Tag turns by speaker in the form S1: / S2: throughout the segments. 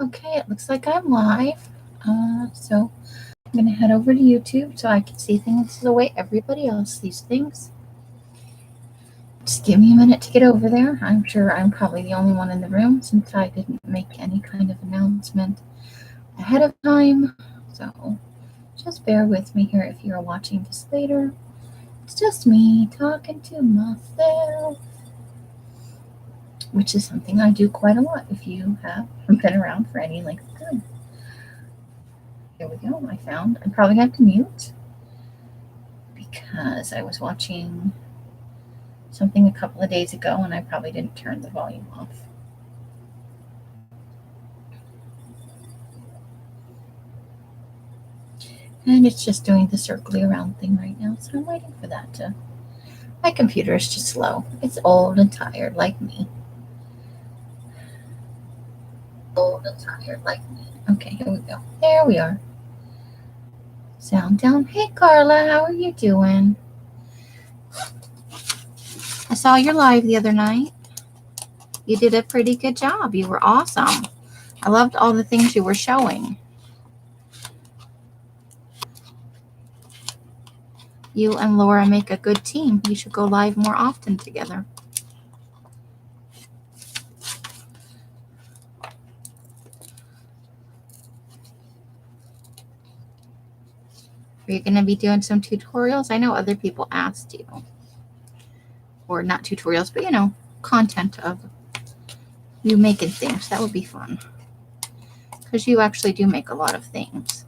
S1: Okay, it looks like I'm live. So I'm going to head over to YouTube so I can see things the way everybody else sees things. Just give me a minute to get over there. I'm sure I'm probably the only one in the room since I didn't make any kind of announcement ahead of time. So just bear with me here if you're watching this later. It's just me talking to myself, which is something I do quite a lot if you have been around for any length of time. Here we go. I probably have to mute because I was watching something a couple of days ago and I probably didn't turn the volume off. And it's just doing the circly around thing right now, so I'm waiting for that to... My computer is just slow. It's old and tired like me. Okay, here we go. There we are. Sound down. Hey, Carla, how are you doing? I saw your live the other night. You did a pretty good job. You were awesome. I loved all the things you were showing. You and Laura make a good team. You should go live more often together. Are you going to be doing some tutorials? I know other people asked you. Or not tutorials, but content of you making things. That would be fun. Because you actually do make a lot of things.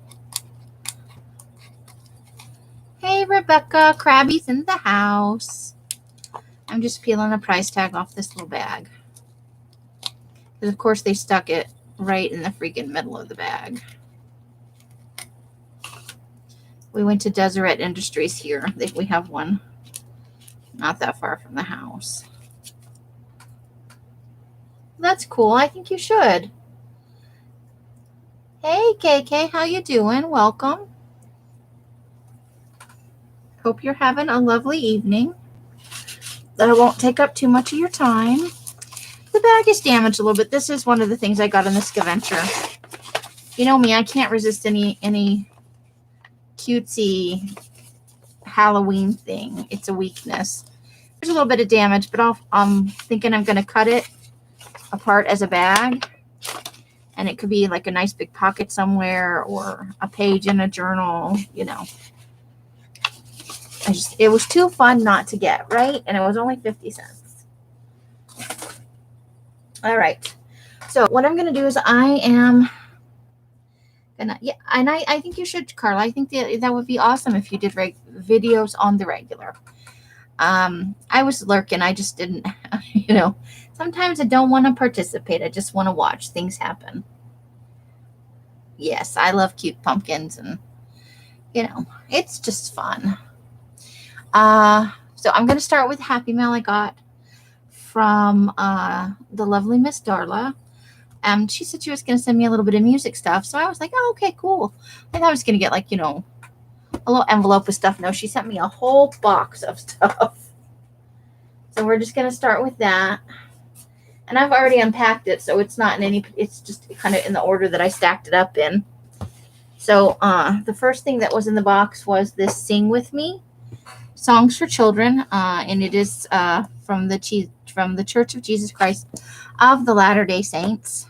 S1: Hey, Rebecca. Krabby's in the house. I'm just peeling a price tag off this little bag. Because, of course, they stuck it right in the freaking middle of the bag. We went to Deseret Industries here. We have one not that far from the house. That's cool. I think you should. Hey, KK. How you doing? Welcome. Hope you're having a lovely evening. That I won't take up too much of your time. The bag is damaged a little bit. This is one of the things I got in the Scaventure. You know me, I can't resist any cutesy Halloween thing. It's a weakness. There's a little bit of damage, but I'm thinking I'm going to cut it apart as a bag. And it could be like a nice big pocket somewhere or a page in a journal, It was too fun not to get, right? And it was only 50 cents. All right. So what I'm going to do is I am gonna, and I think you should, Carla. I think that would be awesome if you did videos on the regular. I was lurking. I just didn't, sometimes I don't want to participate. I just want to watch things happen. Yes, I love cute pumpkins and, it's just fun. So I'm going to start with Happy Mail I got from the lovely Miss Darla. She said she was going to send me a little bit of music stuff. So I was like, oh, okay, cool. I thought I was going to get like, a little envelope with stuff. No, she sent me a whole box of stuff. So we're just going to start with that. And I've already unpacked it, so it's not in any, it's just kind of in the order that I stacked it up in. So the first thing that was in the box was this Sing With Me, Songs for Children, and it is from the Church of Jesus Christ of the Latter-day Saints.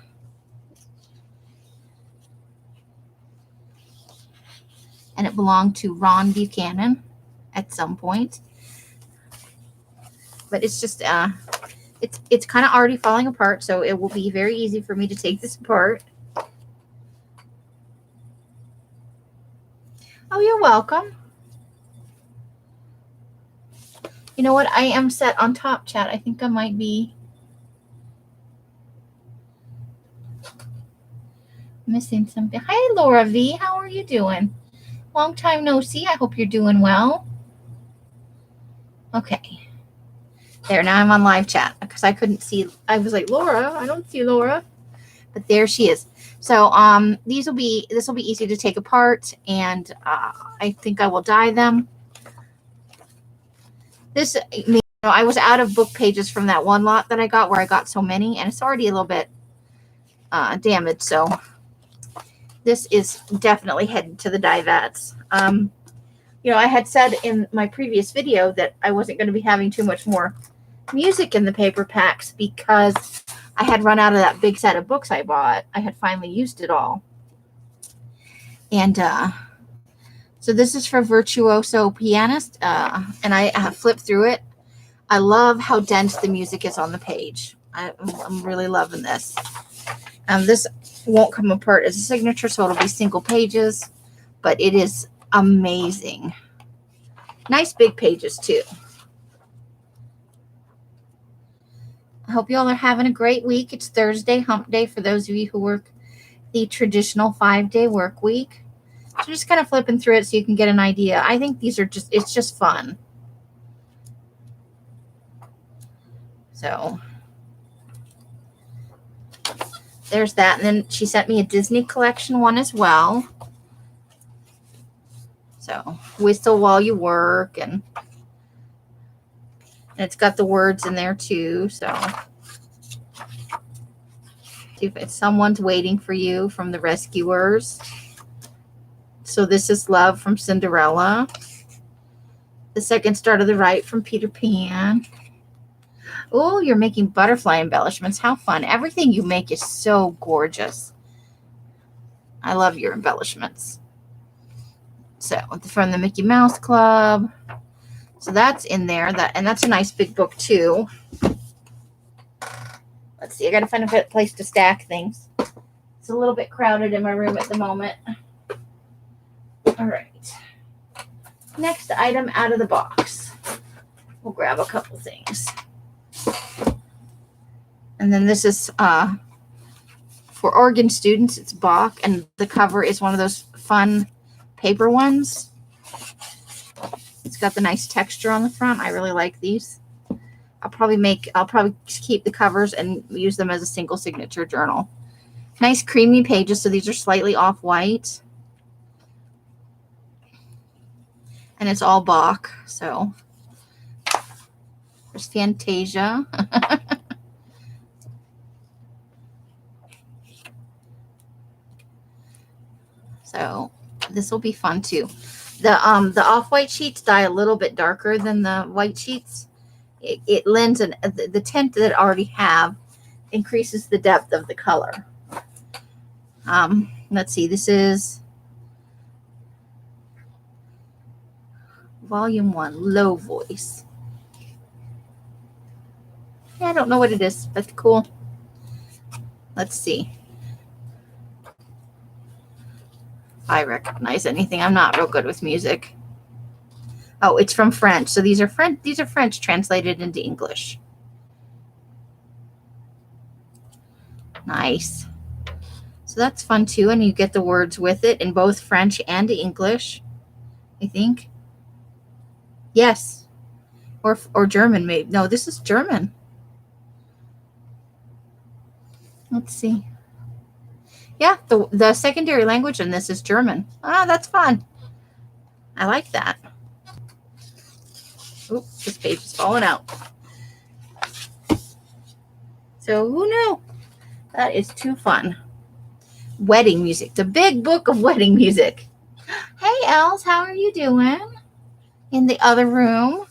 S1: And it belonged to Ron Buchanan at some point. But it's just, it's kind of already falling apart, so it will be very easy for me to take this apart. Oh, you're welcome. You know what? I am set on top chat. I think I might be missing something. Hi, Laura V. How are you doing? Long time no see. I hope you're doing well. Okay. There, now I'm on live chat because I couldn't see. I was like, Laura, I don't see Laura. But there she is. So this will be easy to take apart, and I think I will dye them. This, I was out of book pages from that one lot that I got where I got so many, and it's already a little bit damaged. So this is definitely headed to the die vats. I had said in my previous video that I wasn't going to be having too much more music in the paper packs because I had run out of that big set of books I bought. I had finally used it all. And so this is for Virtuoso Pianist, and I flipped through it. I love how dense the music is on the page. I'm really loving this. This won't come apart as a signature, so it'll be single pages, but it is amazing. Nice big pages too. I hope you all are having a great week. It's Thursday, hump day for those of you who work the traditional 5-day work week. So just kind of flipping through it so you can get an idea. I think these are it's just fun. So there's that. And then she sent me a Disney collection one as well. So whistle while you work, and it's got the words in there too. So if someone's waiting for you from the rescuers. So this is Love from Cinderella. The Second Star to the Right from Peter Pan. Oh, you're making butterfly embellishments. How fun. Everything you make is so gorgeous. I love your embellishments. So from the Mickey Mouse Club. So that's in there. And that's a nice big book too. Let's see. I got to find a place to stack things. It's a little bit crowded in my room at the moment. All right. Next item out of the box. We'll grab a couple things. And then this is for organ students. It's Bach, and the cover is one of those fun paper ones. It's got the nice texture on the front. I really like these. I'll probably keep the covers and use them as a single signature journal. Nice creamy pages. So these are slightly off-white. And it's all Bach. So there's Fantasia. So this will be fun too. The off-white sheets dye a little bit darker than the white sheets. It lends the tint that I already have increases the depth of the color. Let's see. This is Volume 1, Low Voice. Yeah, I don't know what it is, but cool. Let's see. If I recognize anything. I'm not real good with music. Oh, it's from French. So these are French translated into English. Nice. So that's fun too, and you get the words with it in both French and English, I think. Yes. Or German, maybe. No, this is German. Let's see. Yeah, the secondary language in this is German. Ah, that's fun. I like that. Oop, this page is falling out. So who knew? That is too fun. Wedding music. The big book of wedding music. Hey, Els, how are you doing? In the other room.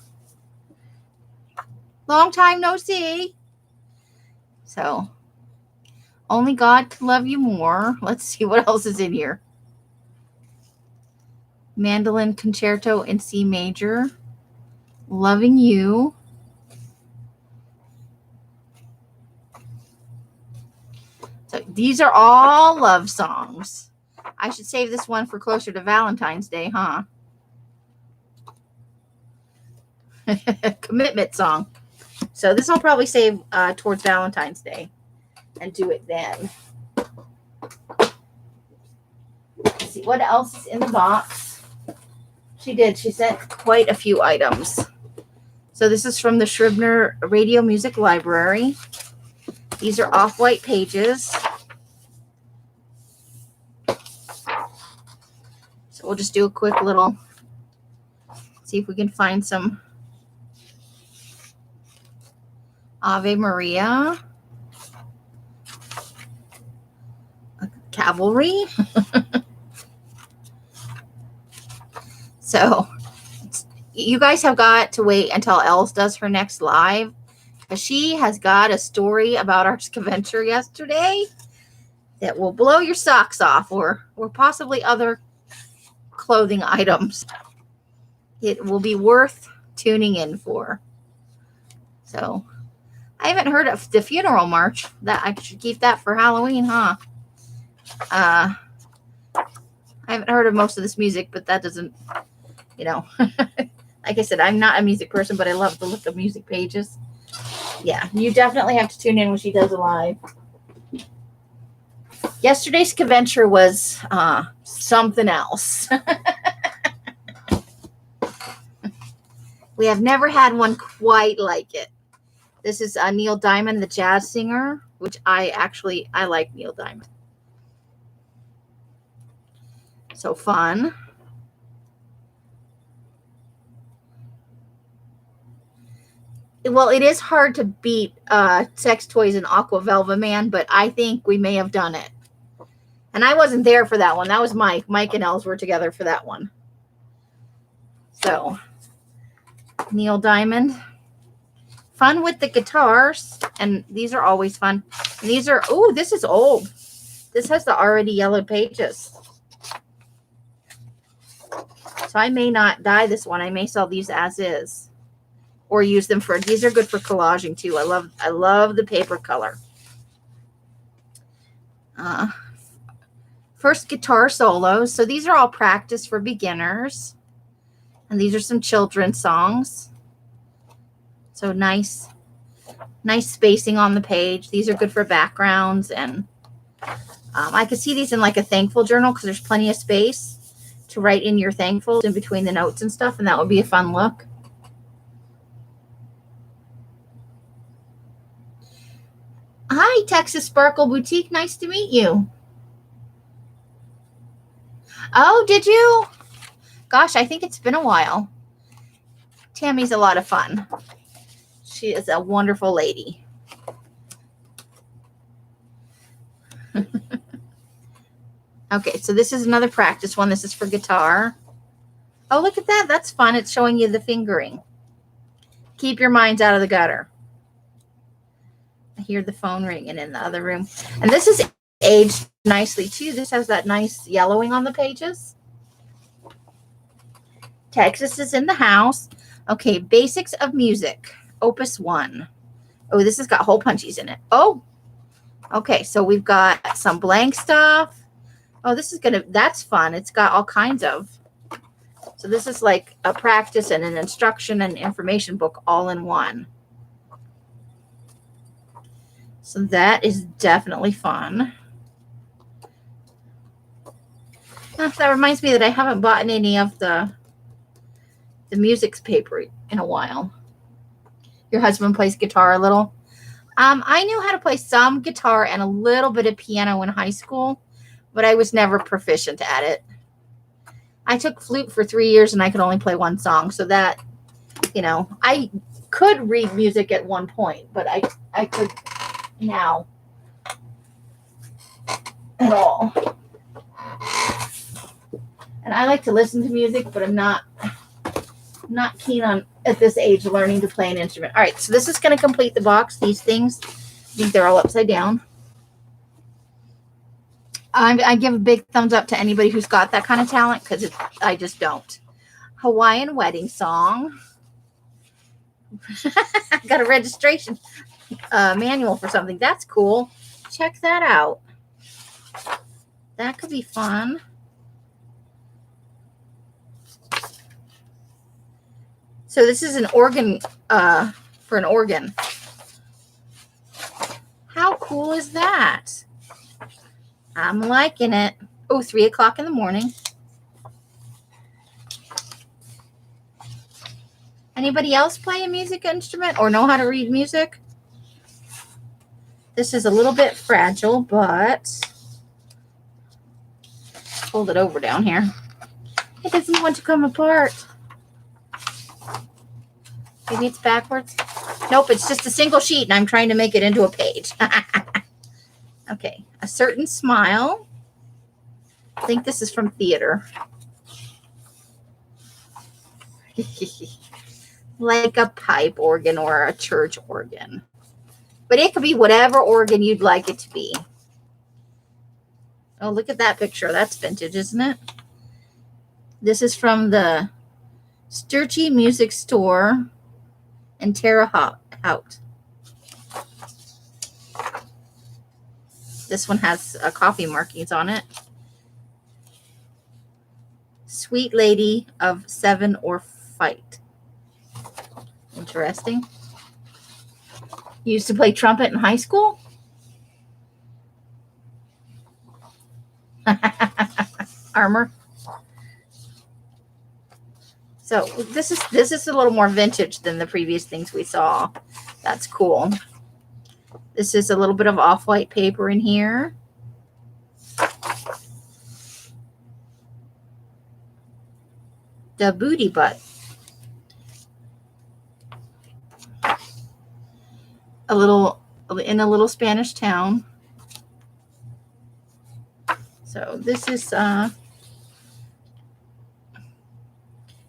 S1: Long time no see. So, Only God Can Love You More. Let's see what else is in here. Mandolin Concerto in C major. Loving You. So these are all love songs. I should save this one for closer to Valentine's Day, huh? Commitment song. So this I'll probably save towards Valentine's Day and do it then. Let's see what else is in the box. She sent quite a few items. So this is from the Scribner Radio Music Library. These are off-white pages. So we'll just do a quick little, see if we can find some Ave Maria. cavalry. So you guys have got to wait until Els does her next live, because she has got a story about our Scaventure yesterday that will blow your socks off, or possibly other clothing items. It will be worth tuning in for. So I haven't heard of the funeral march. That I should keep that for Halloween, huh? I haven't heard of most of this music, but that doesn't, like I said, I'm not a music person, but I love the look of music pages. Yeah, you definitely have to tune in when she does a live. Yesterday's Scaventure was something else. We have never had one quite like it. This is Neil Diamond, the jazz singer, which I like Neil Diamond. So fun. Well, it is hard to beat Sex Toys and Aqua Velva Man, but I think we may have done it. And I wasn't there for that one. That was Mike. Mike and Els were together for that one. So, Neil Diamond. Fun with the guitars. And these are always fun. And these are, oh, this is old. This has the already yellowed pages. So I may not dye this one. I may sell these as is. Or use them for, these are good for collaging too. I love the paper color. First guitar solos. So these are all practice for beginners. And these are some children's songs. So nice spacing on the page. These are good for backgrounds. And I could see these in like a thankful journal, because there's plenty of space to write in your thankfuls in between the notes and stuff. And that would be a fun look. Hi, Texas Sparkle Boutique. Nice to meet you. Oh, did you? Gosh, I think it's been a while. Tammy's a lot of fun. She is a wonderful lady. Okay, so this is another practice one. This is for guitar. Oh, look at that. That's fun. It's showing you the fingering. Keep your minds out of the gutter. I hear the phone ringing in the other room. And this is aged nicely too. This has that nice yellowing on the pages. Texas is in the house. Okay, Basics of Music, Opus 1. Oh, this has got hole punchies in it. Oh, okay, so we've got some blank stuff. Oh, this is that's fun. It's got all kinds of. So this is like a practice and an instruction and information book all in one. So that is definitely fun. That reminds me that I haven't bought any of the music's paper in a while. Your husband plays guitar a little. I knew how to play some guitar and a little bit of piano in high school, but I was never proficient at it. I took flute for 3 years and I could only play one song. So that, I could read music at one point, but I could now at all. And I like to listen to music, but I'm not keen on, at this age, learning to play an instrument. All right, so this is going to complete the box. These things, I think they're all upside down. I give a big thumbs up to anybody who's got that kind of talent, because I just don't. Hawaiian Wedding Song. Got a registration manual for something. That's cool. Check that out. That could be fun. So this is an organ, for an organ. How cool is that? I'm liking it. Oh, 3 o'clock in the morning. Anybody else play a music instrument or know how to read music? This is a little bit fragile, but hold it over down here. It doesn't want to come apart. Maybe it's backwards. Nope, it's just a single sheet and I'm trying to make it into a page. Okay, A Certain Smile. I think this is from theater. Like a pipe organ or a church organ. But it could be whatever organ you'd like it to be. Oh, look at that picture. That's vintage, isn't it? This is from the Sturchy Music Store in Terre Haute. This one has coffee markings on it. Sweet Lady of Seven or Fight. Interesting. You used to play trumpet in high school? Armor. So this is a little more vintage than the previous things we saw. That's cool. This is a little bit of off-white paper in here. The Booty Butt. In a little Spanish town. So this is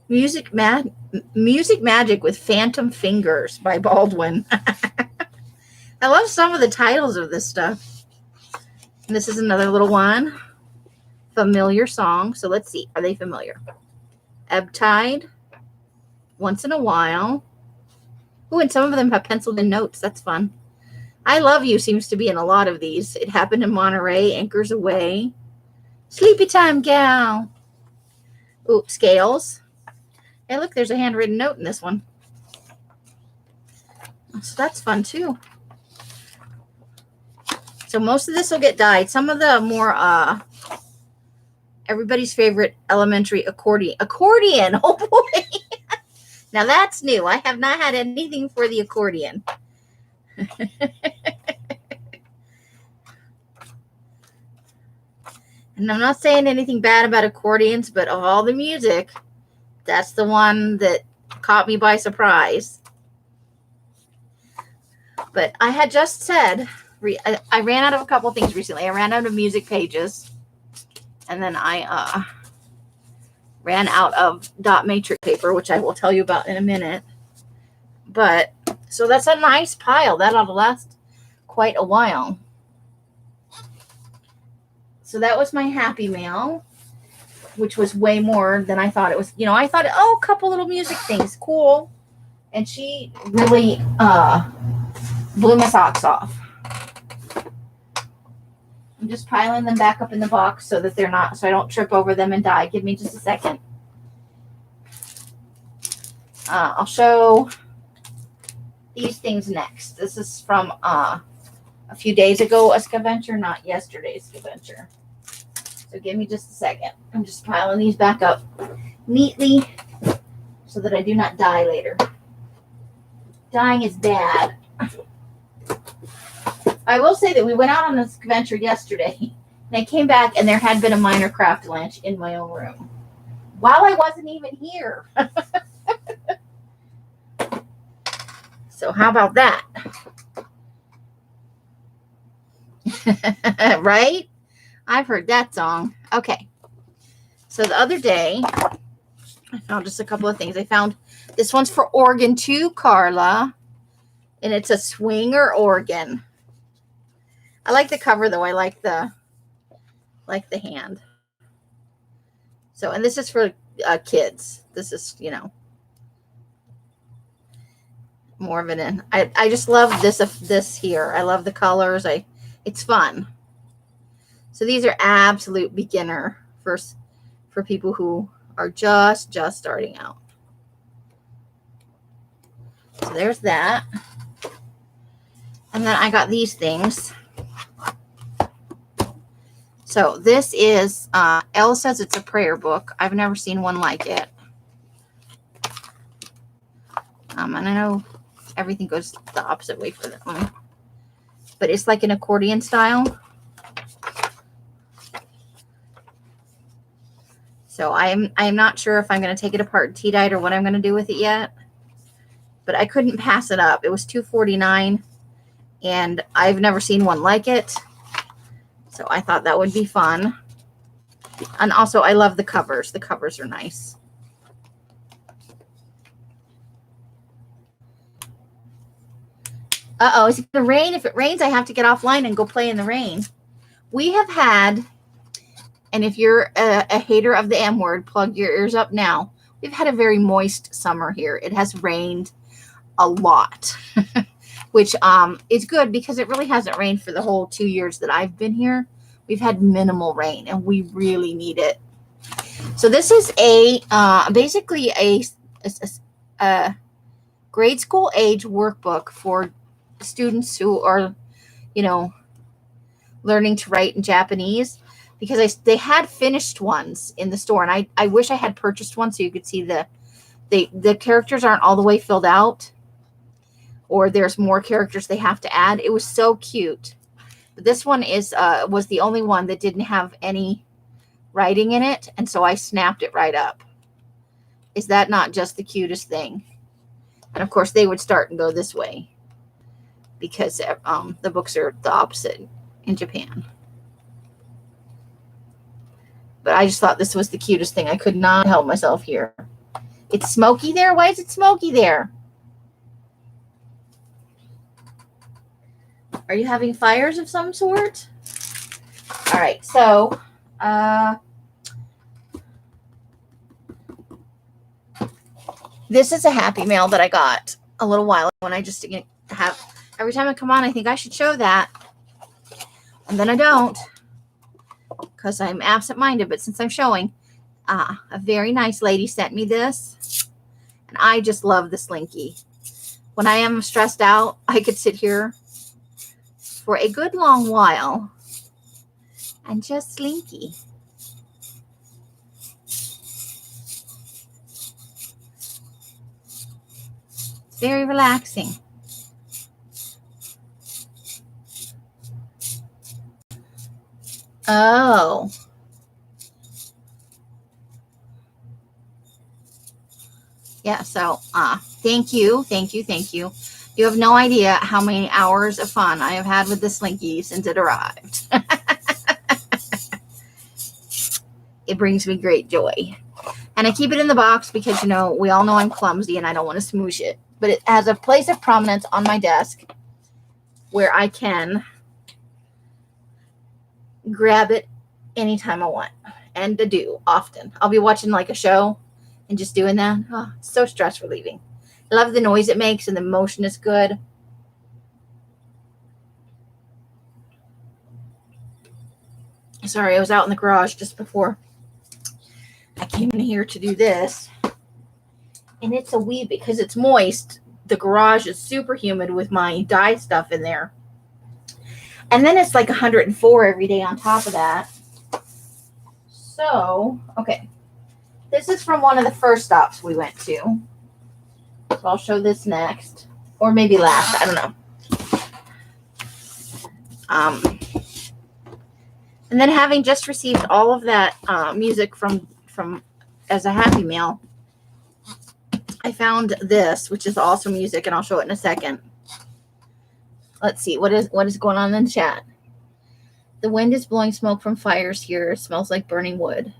S1: Music Magic with Phantom Fingers by Baldwin. I love some of the titles of this stuff. And this is another little one. Familiar song. So let's see. Are they familiar? Ebb Tide. Once in a While. Oh, and some of them have penciled in notes. That's fun. I Love You seems to be in a lot of these. It Happened in Monterey. Anchors Away. Sleepy Time Gal. Ooh, Scales. Hey, look, there's a handwritten note in this one. So that's fun too. So most of this will get dyed. Some of the more everybody's favorite elementary accordion. Accordion. Oh boy. Now that's new. I have not had anything for the accordion. And I'm not saying anything bad about accordions, but of all the music, that's the one that caught me by surprise. But I had just said, I ran out of a couple of things recently. I ran out of music pages. And then I ran out of dot matrix paper, which I will tell you about in a minute. But, so that's a nice pile. That ought to last quite a while. So that was my Happy Mail, which was way more than I thought it was. You know, I thought, oh, a couple little music things. Cool. And she really blew my socks off. I'm just piling them back up in the box so that they're not, so I don't trip over them and die. Give me just a second. I'll show these things next. This is from a few days ago, a Scaventure, not yesterday's Scaventure. So give me just a second. I'm just piling these back up neatly so that I do not die later. Dying is bad. I will say that we went out on a Scaventure yesterday, and I came back, and there had been a minor craft lunch in my own room while I wasn't even here. So how about that? Right? I've heard that song. Okay. So the other day, I found just a couple of things. I found this one's for organ too, Carla, and it's a swinger organ. I like the cover though. I like the hand. So, and this is for kids. This is, you know, more of an. I just love this here. I love the colors. It's fun. So these are absolute beginner for people who are just starting out. So there's that. And then I got these things. So this is, Elle says it's a prayer book. I've never seen one like it. And I know everything goes the opposite way for them. But it's like an accordion style. So I'm not sure if I'm going to take it apart and tea-dye it or what I'm going to do with it yet. But I couldn't pass it up. It was $2.49, and I've never seen one like it. So I thought that would be fun. And also, I love the covers. The covers are nice. Uh-oh, is it going to rain? If it rains, I have to get offline and go play in the rain. We have had, and if you're a hater of the M word, plug your ears up now. We've had a very moist summer here. It has rained a lot, which is good because it really hasn't rained for the whole 2 years that I've been here. We've had minimal rain, and we really need it. So this is basically a grade school age workbook for students who are, learning to write in Japanese, because they had finished ones in the store, and I wish I had purchased one so you could see the characters aren't all the way filled out, or there's more characters they have to add. It was so cute. But this one was the only one that didn't have any writing in it, and so I snapped it right up. Is that not just the cutest thing? And of course they would start and go this way because the books are the opposite in Japan. But I just thought this was the cutest thing. I could not help myself here. It's smoky there? Why is it smoky there? Are you having fires of some sort? All right, so this is a Happy Mail that I got a little while ago, and I just have, every time I come on, I think I should show that. And then I don't, because I'm absent-minded. But since I'm showing, a very nice lady sent me this, and I just love the Slinky. When I am stressed out, I could sit here for a good long while and just Slinky. It's very relaxing. Oh. Yeah, so thank you. You have no idea how many hours of fun I have had with the Slinky since it arrived. It brings me great joy. And I keep it in the box because, we all know I'm clumsy and I don't want to smoosh it. But it has a place of prominence on my desk where I can grab it anytime I want. And to do often. I'll be watching like a show and just doing that. Oh, it's so stress relieving. I love the noise it makes, and the motion is good. Sorry, I was out in the garage just before I came in here to do this. And it's a wee, because it's moist. The garage is super humid with my dye stuff in there. And then it's like 104 every day on top of that. So, okay. This is from one of the first stops we went to. So I'll show this next. Or maybe last. I don't know. And then, having just received all of that music from as a Happy Mail, I found this, which is also music, and I'll show it in a second. Let's see, what is going on in the chat? The wind is blowing smoke from fires here. It smells like burning wood.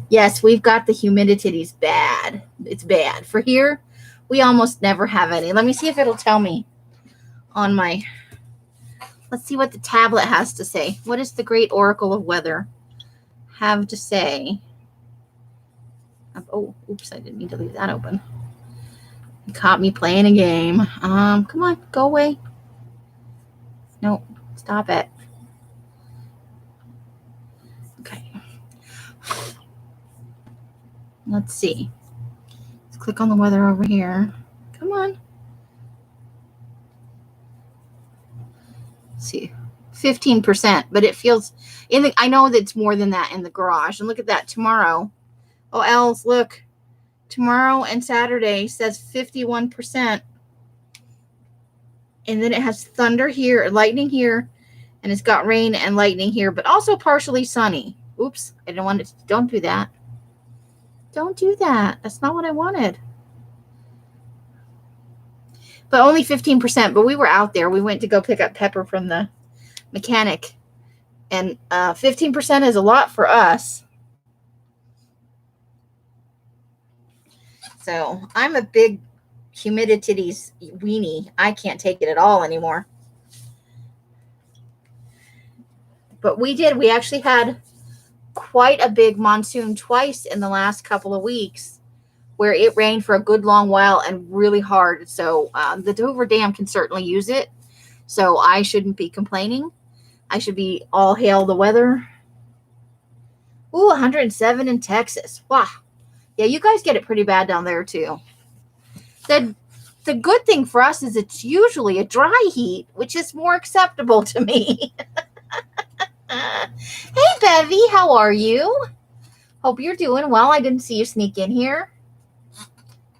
S1: Yes, we've got the humidity. It's bad. It's bad. For here, we almost never have any. Let me see if it'll tell me on my... Let's see what the tablet has to say. What does the great oracle of weather have to say? Oh, oops, I didn't mean to leave that open. It caught me playing a game. Come on, go away. Nope, stop it. Okay. Let's see. Let's click on the weather over here. Come on. Let's see. 15%, but it feels I know that it's more than that in the garage. And look at that tomorrow. Oh, Els, look. Tomorrow and Saturday says 51%. And then it has thunder here, lightning here, and it's got rain and lightning here, but also partially sunny. Oops, I didn't want it. Don't do that. Don't do that. That's not what I wanted. But only 15%. But we were out there. We went to go pick up Pepper from the mechanic And 15% is a lot for us. So I'm a big humiditties weenie. I can't take it at all anymore. But we actually had quite a big monsoon twice in the last couple of weeks where it rained for a good long while and really hard. So the Dover Dam can certainly use it. So I shouldn't be complaining. I should be all hail the weather. Ooh, 107 in Texas. Wow. Yeah, you guys get it pretty bad down there too. The good thing for us is it's usually a dry heat, which is more acceptable to me. Hey, Bevy, how are you? Hope you're doing well. I didn't see you sneak in here.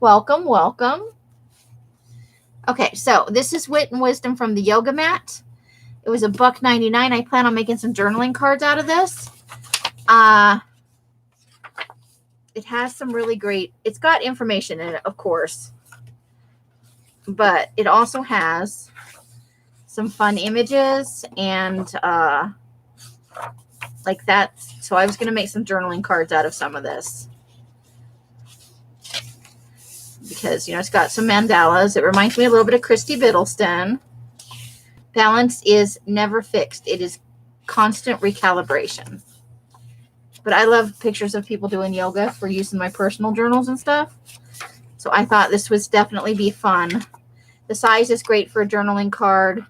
S1: Welcome, welcome. Okay, so this is Wit and Wisdom from the Yoga Mat. It was $1.99. I plan on making some journaling cards out of this. It has some really great, it's got information in it, of course. But it also has some fun images and like that. So I was going to make some journaling cards out of some of this. Because, it's got some mandalas. It reminds me a little bit of Christy Biddleston. Balance is never fixed. It is constant recalibration. But I love pictures of people doing yoga for use in my personal journals and stuff. So I thought this would definitely be fun. The size is great for a journaling card.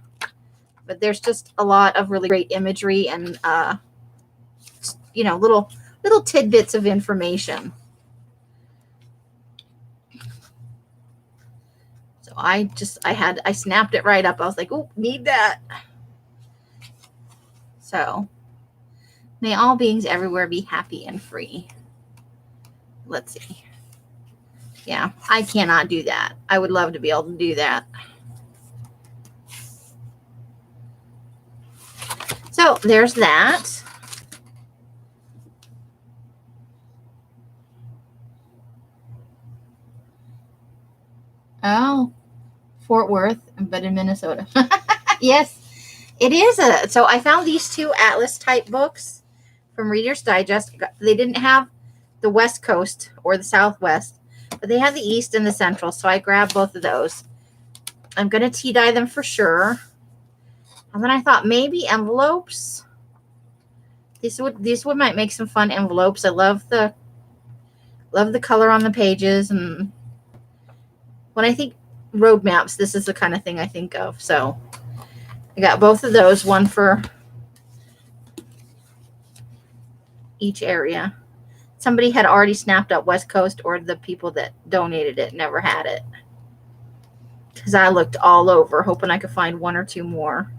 S1: But there's just a lot of really great imagery and, little tidbits of information. So I snapped it right up. I was like, oh, need that. So may all beings everywhere be happy and free. Let's see. Yeah, I cannot do that. I would love to be able to do that. So there's that. Oh, Fort Worth, but in Minnesota. Yes, it is. So I found these two Atlas type books from Reader's Digest. They didn't have the West Coast or the Southwest, but they had the East and the Central. So I grabbed both of those. I'm going to tea dye them for sure. And then I thought maybe envelopes. These would might make some fun envelopes. I love the color on the pages, and when I think road maps, this is the kind of thing I think of. So I got both of those, one for each area. Somebody had already snapped up West Coast, or the people that donated it never had it. Because I looked all over, hoping I could find one or two more.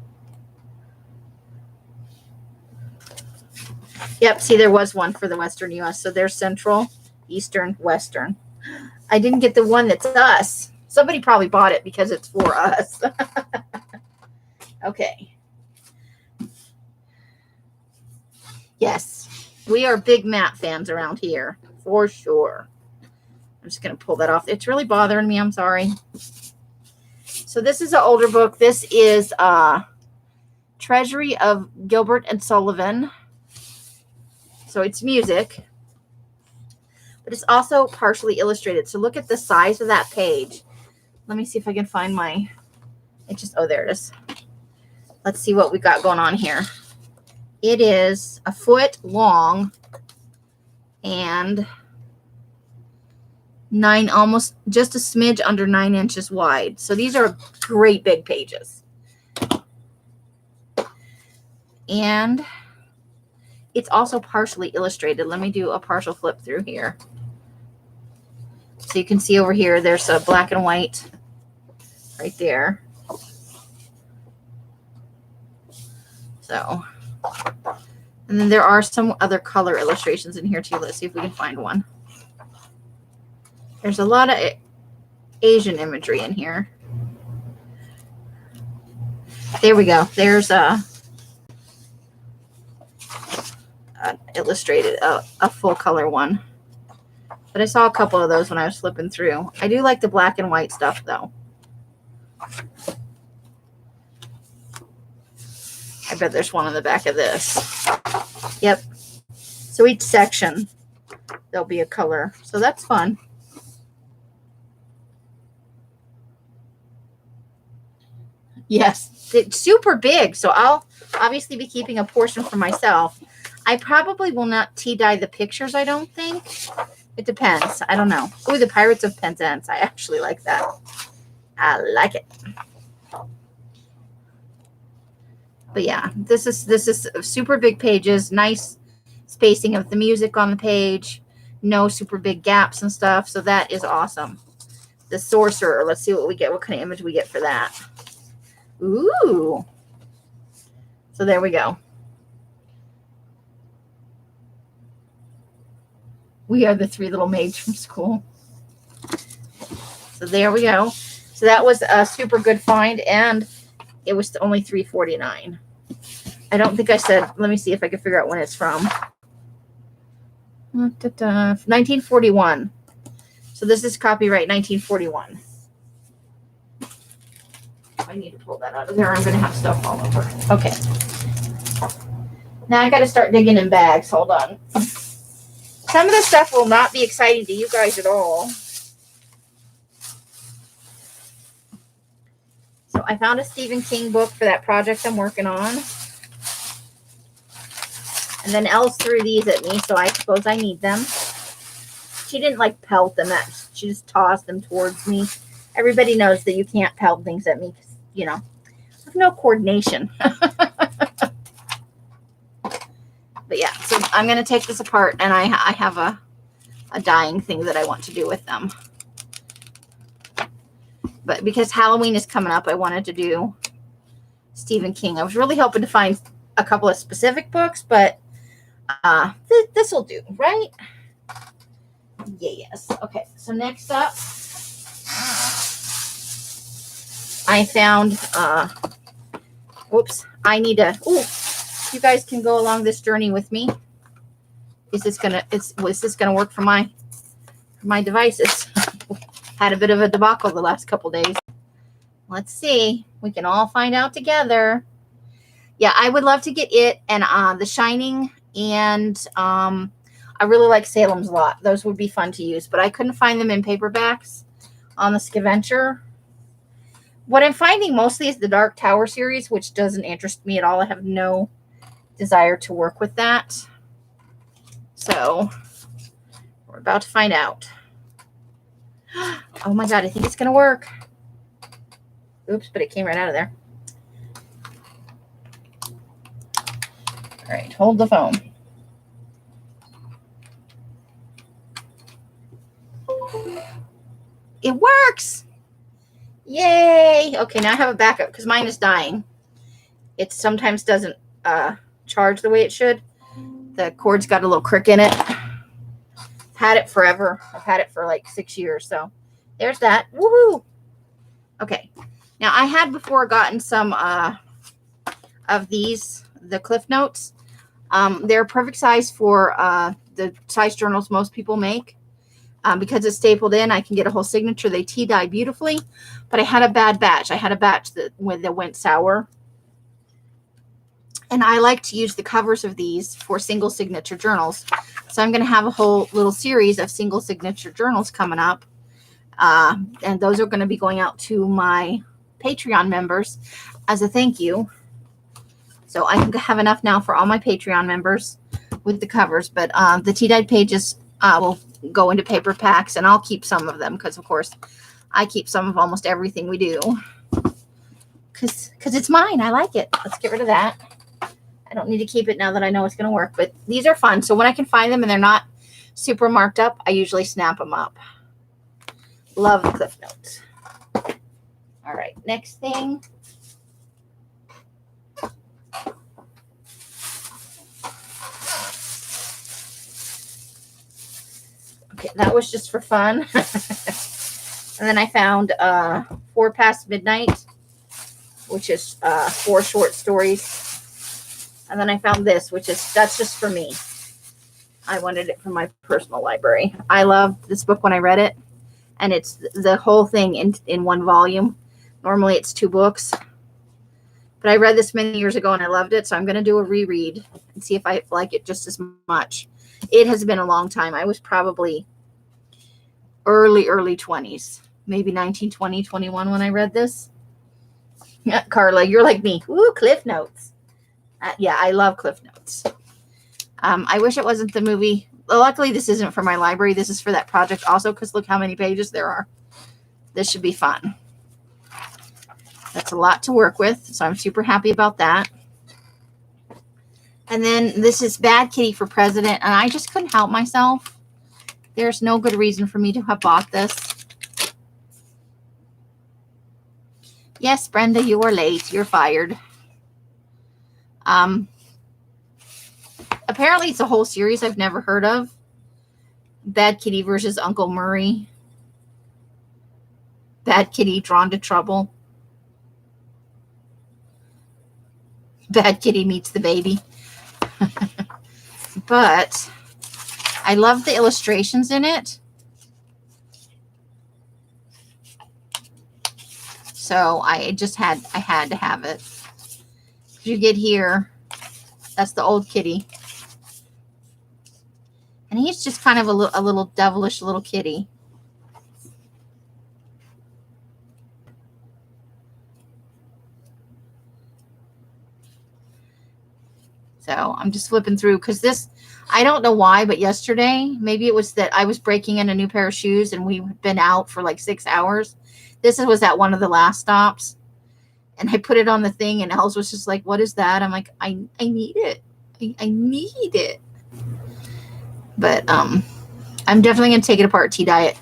S1: Yep, see, there was one for the Western U.S. So there's Central, Eastern, Western. I didn't get the one that's us. Somebody probably bought it because it's for us. Okay. Yes, we are big map fans around here, for sure. I'm just going to pull that off. It's really bothering me. I'm sorry. So this is an older book. This is Treasury of Gilbert and Sullivan. So it's music, but it's also partially illustrated. So look at the size of that page. Let me see if I can find there it is. Let's see what we got going on here. It is a foot long and almost just a smidge under 9 inches wide. So these are great big pages. And it's also partially illustrated. Let me do a partial flip through here. So you can see over here, there's a black and white right there. So, and then there are some other color illustrations in here too. Let's see if we can find one. There's a lot of Asian imagery in here. There we go. There's a illustrated, a full color one. But I saw a couple of those when I was flipping through. I do like the black and white stuff though. I I bet there's one on the back of this. Yep. So each section, there'll be a color. So that's fun. Yes, it's super big. So I'll obviously be keeping a portion for myself. I probably will not tea dye the pictures, I don't think. It depends. I don't know. Oh, the Pirates of Penzance. I actually like that. I like it. But yeah, this is super big pages, nice spacing of the music on the page, no super big gaps and stuff. So that is awesome. The Sorcerer. Let's see what we get. What kind of image we get for that. Ooh. So there we go. We are the three little maids from school. So there we go. So that was a super good find, and it was only $3.49. I don't think I said, let me see if I can figure out when it's from. 1941. So this is copyright 1941. I need to pull that out of there. I'm going to have stuff all over. Okay. Now I got to start digging in bags. Hold on. Some of the stuff will not be exciting to you guys at all. So I found a Stephen King book for that project I'm working on. And then Els threw these at me, so I suppose I need them. She didn't like pelt them. She just tossed them towards me. Everybody knows that you can't pelt things at me because, you know, I have no coordination. But yeah, so I'm going to take this apart, and I have a dyeing thing that I want to do with them. But because Halloween is coming up, I wanted to do Stephen King. I was really hoping to find a couple of specific books, but this will do, right? Yes. Okay, so next up, I found, whoops, I need to, you guys can go along this journey with me. Is this gonna work for my devices? Had a bit of a debacle the last couple days. Let's see. We can all find out together. Yeah, I would love to get it and The Shining, and I really like Salem's Lot. Those would be fun to use, but I couldn't find them in paperbacks on the Scaventure. What I'm finding mostly is the Dark Tower series, which doesn't interest me at all. I have no desire to work with that. So we're about to find out. Oh my God, I think it's going to work. Oops, but it came right out of there. All right, hold the phone. It works. Yay. Okay, now I have a backup because mine is dying. It sometimes doesn't charge the way it should. The cord's got a little crick in it. Had it forever. I've had it for like 6 years. So there's that. Woohoo. Okay. Now I had before gotten some of these, the Cliff Notes. They're perfect size for the size journals most people make. Because it's stapled in, I can get a whole signature. They tea dye beautifully, but I had a bad batch. I had a batch that went sour. And I like to use the covers of these for single signature journals. So I'm going to have a whole little series of single signature journals coming up. And those are going to be going out to my Patreon members as a thank you. So I can have enough now for all my Patreon members with the covers. But the tea-dyed pages will go into paper packs, and I'll keep some of them because, of course, I keep some of almost everything we do. Because it's mine. I like it. Let's get rid of that. I don't need to keep it now that I know it's going to work. But these are fun. So when I can find them and they're not super marked up, I usually snap them up. Love the Cliff Notes. All right. Next thing. Okay, that was just for fun. And then I found 4 Past Midnight, which is 4 short stories. And then I found this, that's just for me. I wanted it from my personal library. I loved this book when I read it. And it's the whole thing in one volume. Normally it's 2 books. But But I read this many years ago and I loved it, so I'm going to do a reread and see if I like it just as much. It has been a long time. I was probably early 20s, maybe 19, 20, 21 when I read this. Yeah, Carla, you're like me. Ooh, Cliff Notes. Yeah, I love Cliff Notes. I wish it wasn't the movie. Well, luckily, this isn't for my library. This is for that project also, because look how many pages there are. This should be fun. That's a lot to work with, so I'm super happy about that. And then this is Bad Kitty for President, and I just couldn't help myself. There's no good reason for me to have bought this. Yes, Brenda, you are late. You're fired. Apparently it's a whole series I've never heard of. Bad Kitty versus Uncle Murray. Bad Kitty Drawn to Trouble. Bad Kitty Meets the Baby. But I love the illustrations in it. So I had to have it. You get here, that's the old kitty. And he's just kind of a little devilish little kitty. So I'm just flipping through because this, I don't know why, but yesterday, maybe it was that I was breaking in a new pair of shoes and we've been out for like 6 hours. This was at one of the last stops. And I put it on the thing and Els was just like, what is that? I'm like, I need it. I need it. But I'm definitely going to take it apart, Tea-Diet.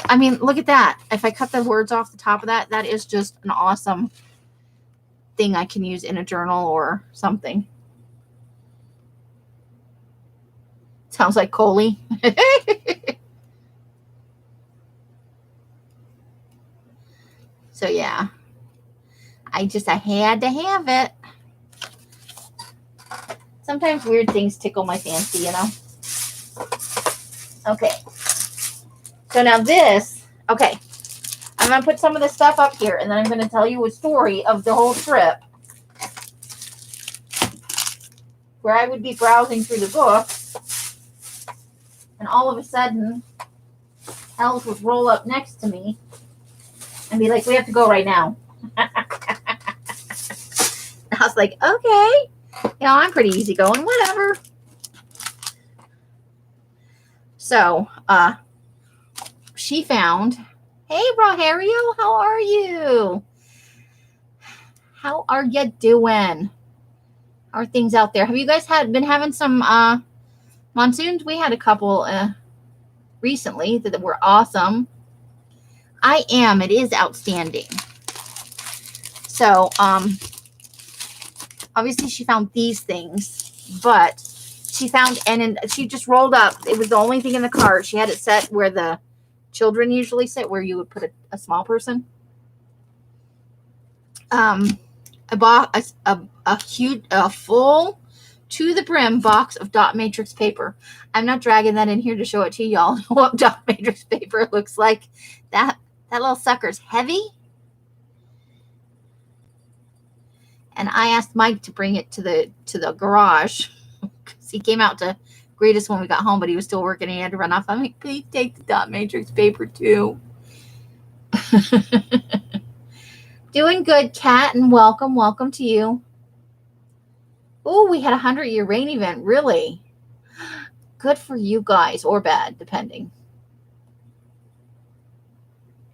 S1: I mean, look at that. If I cut the words off the top of that, that is just an awesome thing I can use in a journal or something. Sounds like Coley. So, yeah. I had to have it. Sometimes weird things tickle my fancy, you know. Okay. So now this, okay. I'm going to put some of this stuff up here, and then I'm going to tell you a story of the whole trip. Where I would be browsing through the books, and all of a sudden, Els would roll up next to me and be like, we have to go right now. I was like, okay. You know, I'm pretty easygoing, whatever. So, she found, hey, Rogerio, how are you? How are you doing? How are things out there? Have you guys been having some monsoons? We had a couple recently that were awesome. I am. It is outstanding. So, obviously she found these things, but she found, and she just rolled up. It was the only thing in the cart. She had it set where the children usually sit, where you would put a small person. I bought a full to the brim box of dot matrix paper. I'm not dragging that in here to show it to y'all. Know what dot matrix paper looks like. That little sucker's heavy. And I asked Mike to bring it to the garage because he came out to greet us when we got home, but he was still working and he had to run off. I'm like, please take the dot matrix paper too. Doing good, Kat, and welcome to you. Oh, we had a 100-year rain event. Really? Good for you guys, or bad, depending.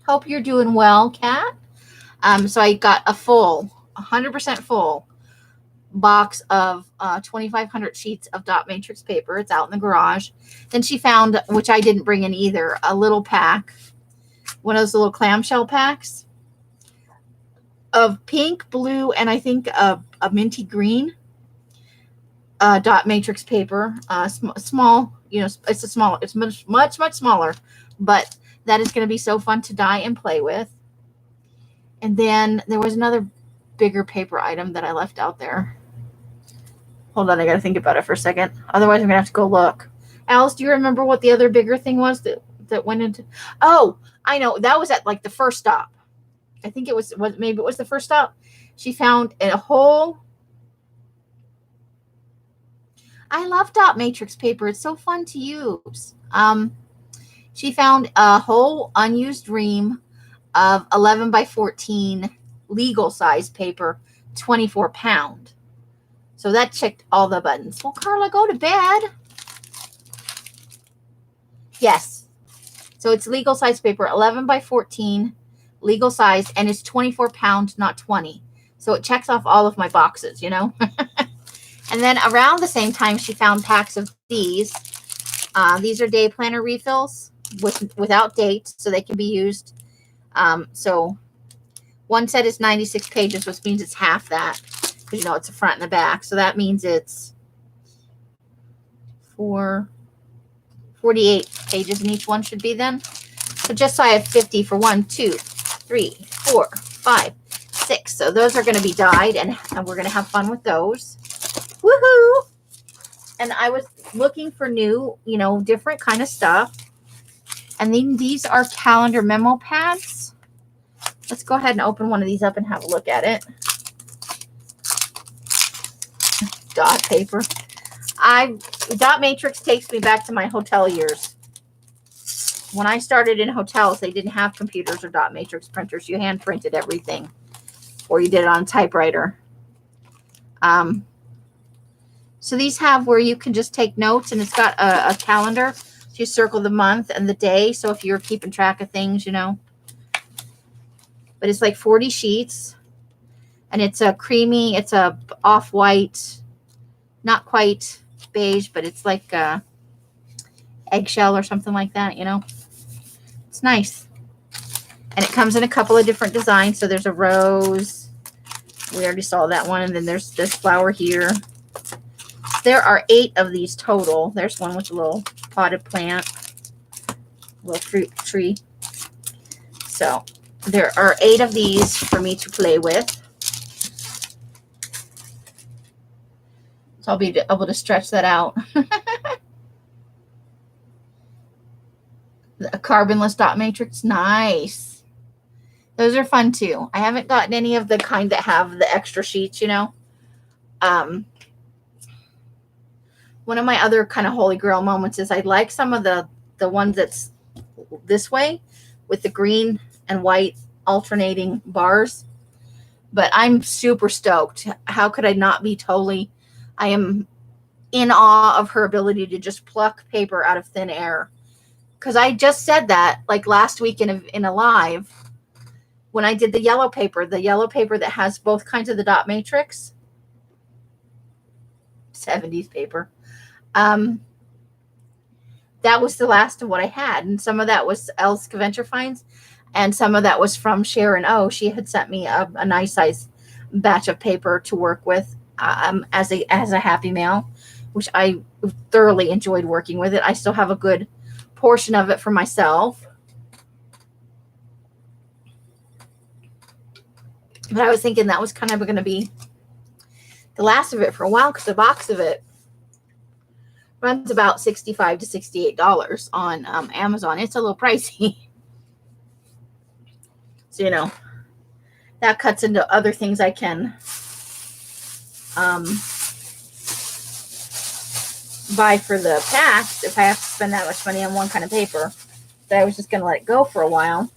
S1: Hope you're doing well, Kat. So I got a full, 100% full box of 2,500 sheets of dot matrix paper. It's out in the garage. Then she found, which I didn't bring in either, a little pack, one of those little clamshell packs of pink, blue, and I think a minty green dot matrix paper. Small, you know, it's much smaller, but that is going to be so fun to dye and play with. And then there was another bigger paper item that I left out there. Hold on, I got to think about it for a second. Otherwise, I'm going to have to go look. Alice, do you remember what the other bigger thing was that went into? Oh, I know. That was at like the first stop. I think maybe it was the first stop. She found a whole, I love dot matrix paper. It's so fun to use. She found a whole unused ream of 11 by 14 legal size paper, 24 pound. So that checked all the buttons. Well, Carla, go to bed. Yes. So it's legal size paper, 11 by 14, legal size, and it's 24 pound, not 20. So it checks off all of my boxes, you know. And then around the same time, she found packs of these. These are day planner refills without dates, so they can be used. So one set is 96 pages, which means it's half that, because you know it's the front and the back. So that means it's 48 pages in each one should be then. So just so I have 50 for 1, 2, 3, 4, 5, 6. So those are going to be dyed, and we're going to have fun with those. Woohoo! And I was looking for new, you know, different kind of stuff. And then these are calendar memo pads. Let's go ahead and open one of these up and have a look at it. Dot paper. Dot matrix takes me back to my hotel years. When I started in hotels, they didn't have computers or dot matrix printers. You hand printed everything, or you did it on a typewriter. So these have where you can just take notes, and it's got a calendar. So you circle the month and the day. So if you're keeping track of things, you know. But it's like 40 sheets, and it's a creamy, it's a off-white, not quite beige, but it's like eggshell or something like that, you know. It's nice. And it comes in a couple of different designs. So there's a rose. We already saw that one. And then there's this flower here. There are 8 of these total. There's one with a little potted plant, little fruit tree. So there are 8 of these for me to play with. So I'll be able to stretch that out. A carbonless dot matrix. Nice. Those are fun too. I haven't gotten any of the kind that have the extra sheets, you know. One of my other kind of holy grail moments is I like some of the ones that's this way with the green and white alternating bars. But I'm super stoked. How could I not be totally? I am in awe of her ability to just pluck paper out of thin air. Because I just said that like last week in a live when I did the yellow paper that has both kinds of the dot matrix. 70s paper. That was the last of what I had. And some of that was Scaventure finds. And some of that was from Sharon O. She had sent me a nice size batch of paper to work with as a happy mail, which I thoroughly enjoyed working with it. I still have a good portion of it for myself. But I was thinking that was kind of going to be the last of it for a while, because the box of it runs about $65 to $68 on Amazon. It's a little pricey. So, you know, that cuts into other things I can buy for the packs if I have to spend that much money on one kind of paper. But I was just going to let it go for a while.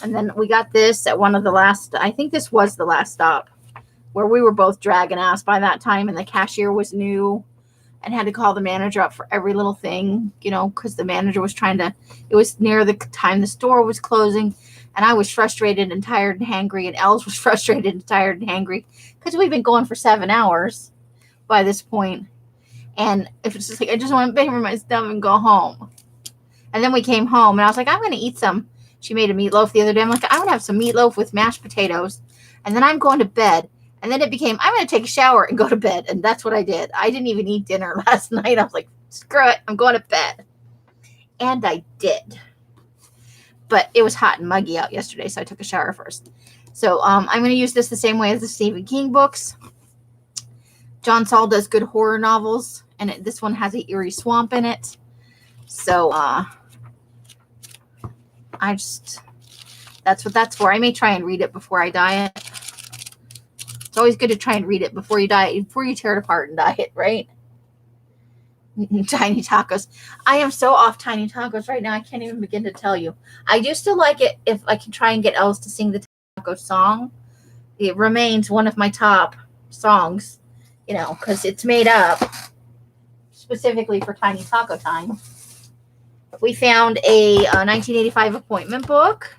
S1: And then we got this at one of the last, I think this was the last stop, where we were both dragging ass by that time, and the cashier was new and had to call the manager up for every little thing, you know, because the manager was it was near the time the store was closing, and I was frustrated and tired and hangry, and Els was frustrated and tired and hangry because we've been going for 7 hours by this point. And it was just like, I just want to pay for my stuff and go home. And then we came home, and I was like, I'm going to eat some. She made a meatloaf the other day. I'm like, I'm going to have some meatloaf with mashed potatoes, and then I'm going to bed. And then it became, I'm going to take a shower and go to bed. And that's what I did. I didn't even eat dinner last night. I was like, screw it, I'm going to bed. And I did. But it was hot and muggy out yesterday, so I took a shower first. So I'm going to use this the same way as the Stephen King books. John Saul does good horror novels, and this one has an eerie swamp in it. So that's what that's for. I may try and read it before I die it. It's always good to try and read it before you tear it apart and dye it, right? Tiny tacos. I am so off tiny tacos right now. I can't even begin to tell you. I do still like it if I can try and get Els to sing the taco song. It remains one of my top songs, because it's made up specifically for Tiny Taco Time. We found a 1985 appointment book.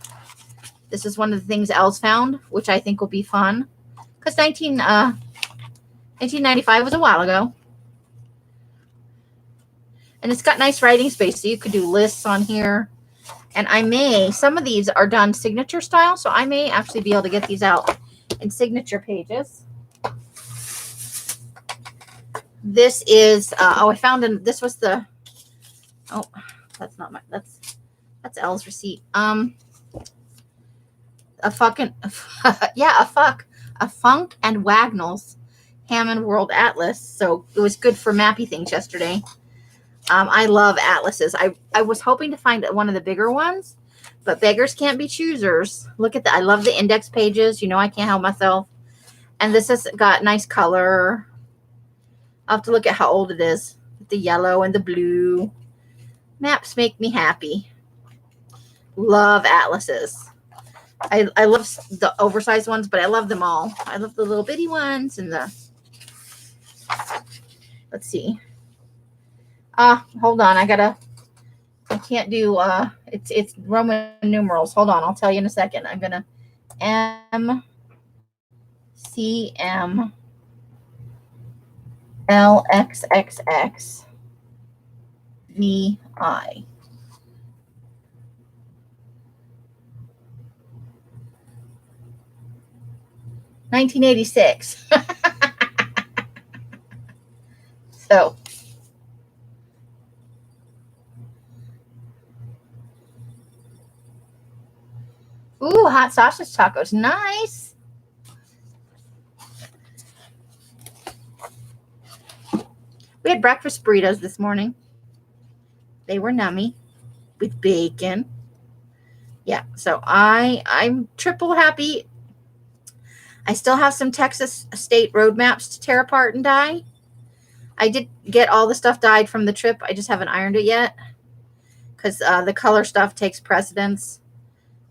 S1: This is one of the things Els found, which I think will be fun, because 1995 was a while ago. And it's got nice writing space, so you could do lists on here. And some of these are done signature style, so I may actually be able to get these out in signature pages. This is, I found this was the, that's not that's Elle's receipt. A Funk and Wagnalls Hammond World Atlas. So it was good for mappy things yesterday. I love atlases. I was hoping to find one of the bigger ones, but beggars can't be choosers. Look at that. I love the index pages. I can't help myself. And this has got nice color. I'll have to look at how old it is. The yellow and the blue. Maps make me happy. Love atlases. I love the oversized ones, but I love them all. I love the little bitty ones and let's see. Hold on. I can't do, it's Roman numerals. Hold on. I'll tell you in a second. I'm going to MCM LXXX VI. $1986. So ooh, hot sausage tacos. Nice. We had breakfast burritos this morning. They were nummy with bacon. Yeah, so I'm triple happy. I still have some Texas state road maps to tear apart and dye. I did get all the stuff dyed from the trip. I just haven't ironed it yet because the color stuff takes precedence.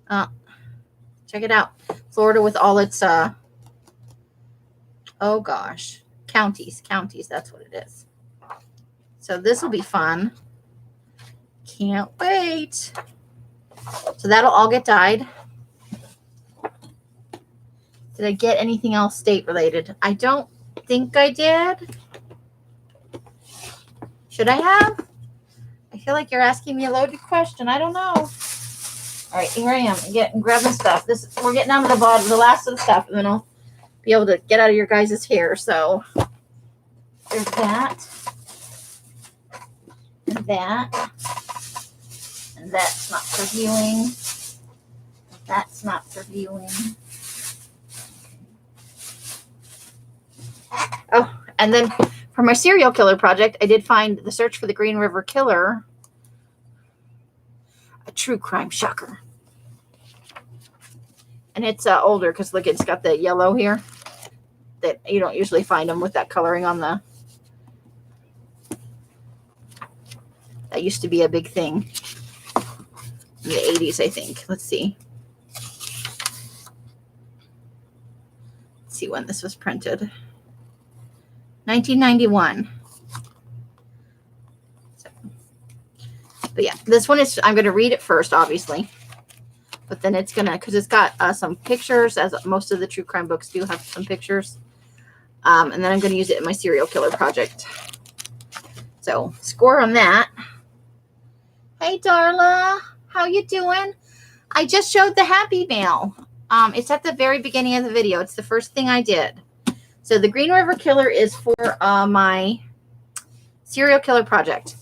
S1: Check it out. Florida with all its, oh gosh, counties. That's what it is. So this will be fun. Can't wait. So that'll all get dyed. Did I get anything else state related? I don't think I did. Should I have? I feel like you're asking me a loaded question. I don't know. All right, here I am grabbing stuff. We're getting down to the last of the stuff, and then I'll be able to get out of your guys' hair. So there's that. And that. And that's not for viewing. That's not for viewing. Oh, and then for my serial killer project, I did find The Search for the Green River Killer. A true crime shocker. And it's older because look, it's got the yellow here. That you don't usually find them with that coloring on the... That used to be a big thing in the 80s, I think. Let's see. Let's see when this was printed. 1991. So, but yeah, this one is, I'm going to read it first, obviously. But then it's going to, because it's got some pictures, as most of the true crime books do have some pictures. And then I'm going to use it in my serial killer project. So, score on that. Hey, Darla. How you doing? I just showed the Happy Mail. It's at the very beginning of the video. It's the first thing I did. So the Green River Killer is for my serial killer project.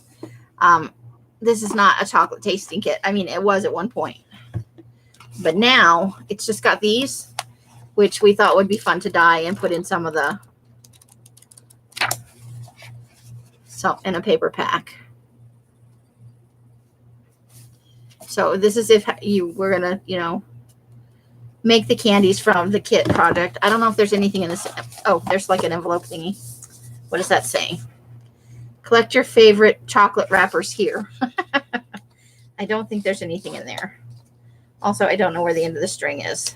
S1: This is not a chocolate tasting kit. I mean, it was at one point. But now it's just got these, which we thought would be fun to dye and put in some of the... So in a paper pack. So this is if you were going to, make the candies from the kit project. I don't know if there's anything in this. Oh, there's like an envelope thingy. What does that say? Collect your favorite chocolate wrappers here. I don't think there's anything in there. Also, I don't know where the end of the string is.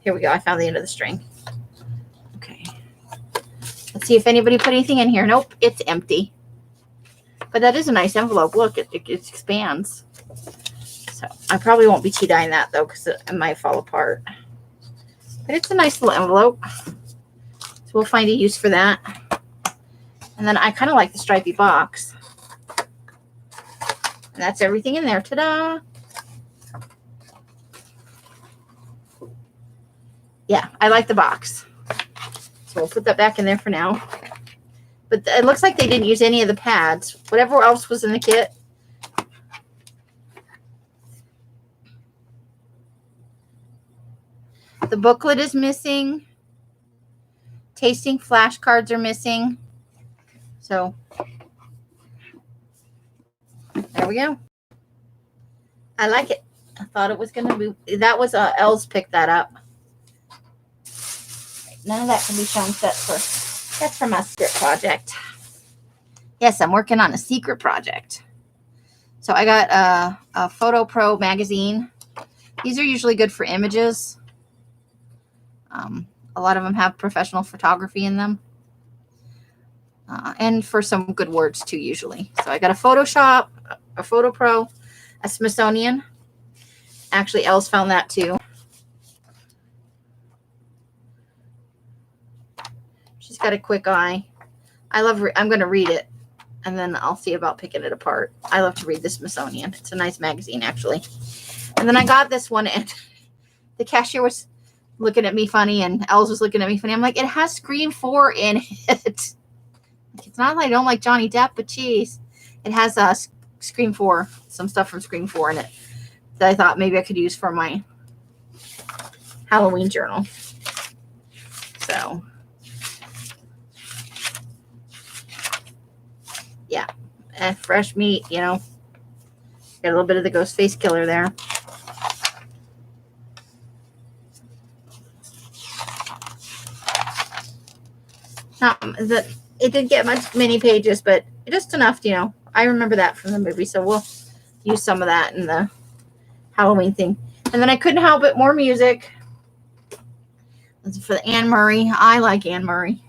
S1: Here we go. I found the end of the string. Okay. Let's see if anybody put anything in here. Nope, it's empty. But that is a nice envelope. Look, it expands. So I probably won't be tea dyeing that though, because it might fall apart. But it's a nice little envelope. So we'll find a use for that. And then I kind of like the stripy box. And that's everything in there. Ta-da! Yeah, I like the box. So we'll put that back in there for now. But it looks like they didn't use any of the pads. Whatever else was in the kit. The booklet is missing. Tasting flashcards are missing. So there we go. I like it. I thought it was going to be. That was Els picked that up. None of that can be shown. That's for my secret project. Yes, I'm working on a secret project. So I got a Photo Pro magazine. These are usually good for images. A lot of them have professional photography in them. And for some good words too, usually. So I got a Photoshop, a Photo Pro, a Smithsonian. Actually, Els found that too. She's got a quick eye. I'm going to read it, and then I'll see about picking it apart. I love to read the Smithsonian. It's a nice magazine, actually. And then I got this one, and the cashier was looking at me funny, and Els was looking at me funny. I'm like, it has Scream 4 in it. It's not that I don't like Johnny Depp, but geez, it has Scream 4, some stuff from Scream 4 in it that I thought maybe I could use for my Halloween journal. So, yeah, fresh meat, you know. Got a little bit of the ghost face killer there. It didn't get many pages, but just enough, you know. I remember that from the movie, so we'll use some of that in the Halloween thing. And then I couldn't help it, more music. This is for the Anne Murray. I like Anne Murray.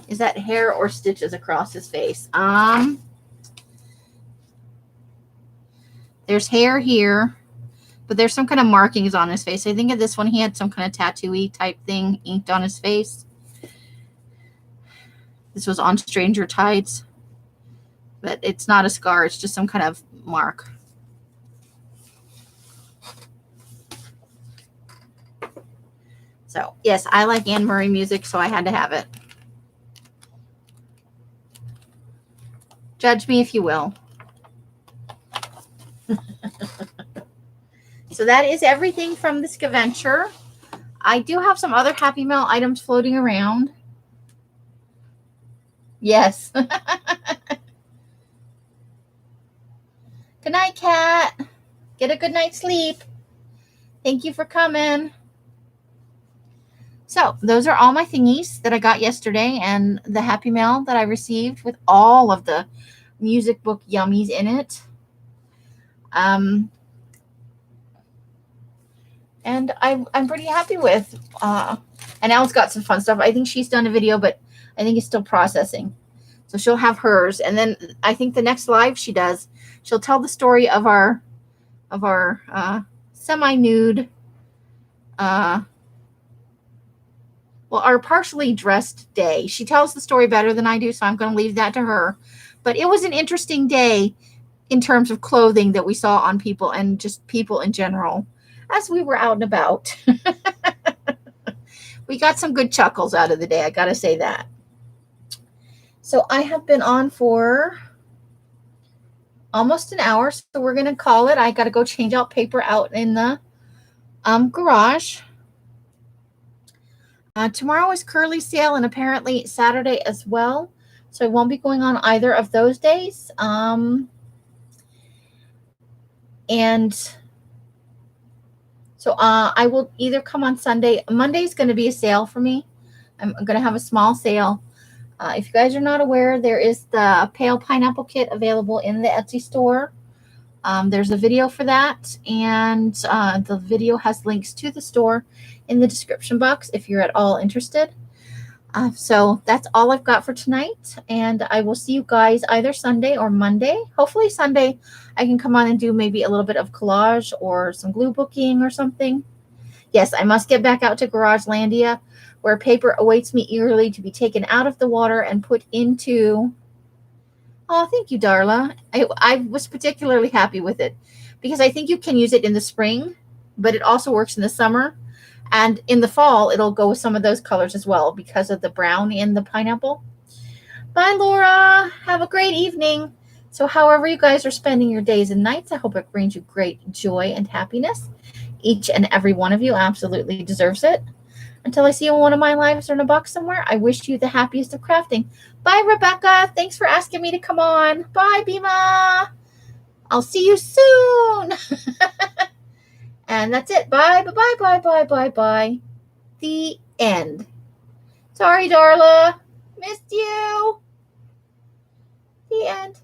S1: Is that hair or stitches across his face? There's hair here, but there's some kind of markings on his face. I think of this one, he had some kind of tattoo-y type thing inked on his face. This was on Stranger Tides, but it's not a scar. It's just some kind of mark. So, yes, I like Anne Murray music, so I had to have it. Judge me if you will. So that is everything from the Scaventure. I do have some other Happy Mail items floating around. Yes. Good night, Kat. Get a good night's sleep. Thank you for coming. So those are all my thingies that I got yesterday and the Happy Mail that I received with all of the music book yummies in it. And I'm pretty happy with. And Elle's got some fun stuff. I think she's done a video, but I think it's still processing. So she'll have hers. And then I think the next live she does, she'll tell the story of our semi-nude, our partially dressed day. She tells the story better than I do, so I'm going to leave that to her. But it was an interesting day in terms of clothing that we saw on people and just people in general as we were out and about. We got some good chuckles out of the day, I got to say that. So I have been on for almost an hour, so we're going to call it. I got to go change out paper out in the garage. Tomorrow is Curly sale and apparently Saturday as well. So I won't be going on either of those days. And So I will either come on Sunday. Monday is going to be a sale for me. I'm going to have a small sale. If you guys are not aware, there is the Pale Pineapple Kit available in the Etsy store. There's a video for that, and the video has links to the store in the description box if you're at all interested. So that's all I've got for tonight, and I will see you guys either Sunday or Monday. Hopefully Sunday I can come on and do maybe a little bit of collage or some glue booking or something. Yes, I must get back out to Garagelandia, where paper awaits me eagerly to be taken out of the water and put into... Oh, thank you, Darla. I was particularly happy with it because I think you can use it in the spring, but it also works in the summer. And in the fall, it'll go with some of those colors as well because of the brown in the pineapple. Bye, Laura. Have a great evening. So however you guys are spending your days and nights, I hope it brings you great joy and happiness. Each and every one of you absolutely deserves it. Until I see you in one of my lives or in a box somewhere, I wish you the happiest of crafting. Bye, Rebecca. Thanks for asking me to come on. Bye, Bima. I'll see you soon. And that's it. Bye, bye, bye, bye, bye, bye, bye. The end. Sorry, Darla. Missed you. The end.